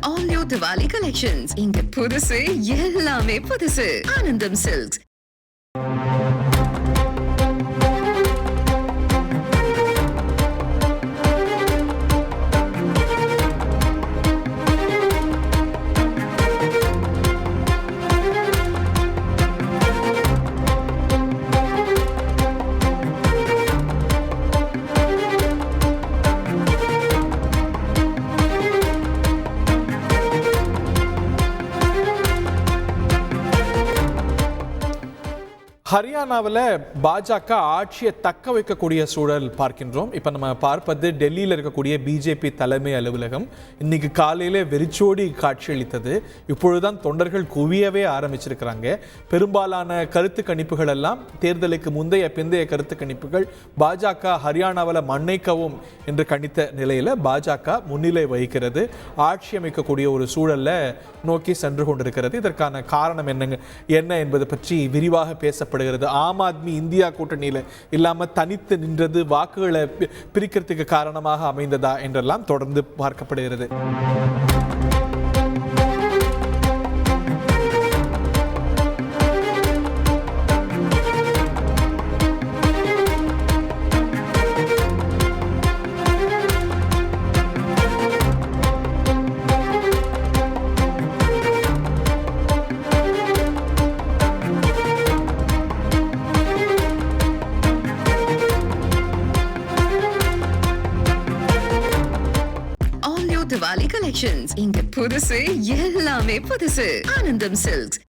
All new Diwali collections. இங்க புதுசு எல்லாமே புதுசு. ஆனந்தம் சில்க்ஸ். ஹரியானாவில் பாஜக ஆட்சியை தக்க வைக்கக்கூடிய சூழல் பார்க்கின்றோம். இப்போ நம்ம பார்ப்பது டெல்லியில் இருக்கக்கூடிய பிஜேபி தலைமை அலுவலகம். இன்னைக்கு காலையிலே வெறிச்சோடி காட்சியளித்தது. இப்பொழுதுதான் தொண்டர்கள் குவியவே ஆரம்பிச்சிருக்கிறாங்க. பெரும்பாலான கருத்து கணிப்புகள் எல்லாம் தேர்தலுக்கு பிந்தைய கருத்து கணிப்புகள் பாஜக ஹரியானாவில் மண்ணைக்கவும் என்று கணித்த நிலையில் பாஜக முன்னிலை வகிக்கிறது. ஆட்சி அமைக்கக்கூடிய ஒரு சூழல்ல நோக்கி சென்று கொண்டிருக்கிறது. இதற்கான காரணம் என்ன என்பது பற்றி விரிவாக பேசப்படுகிறது. ஆம் ஆத்மி இந்தியா கூட்டணியில் இல்லாம தனித்து நின்றது வாக்குகளை பிரிக்கிறதுக்கு காரணமாக அமைந்ததா என்றெல்லாம் தொடர்ந்து பார்க்கப்படுகிறது. Diwali collections. இங்க புதுசு எல்லாமே புதுசு. ஆனந்தம் சில்க்ஸ்.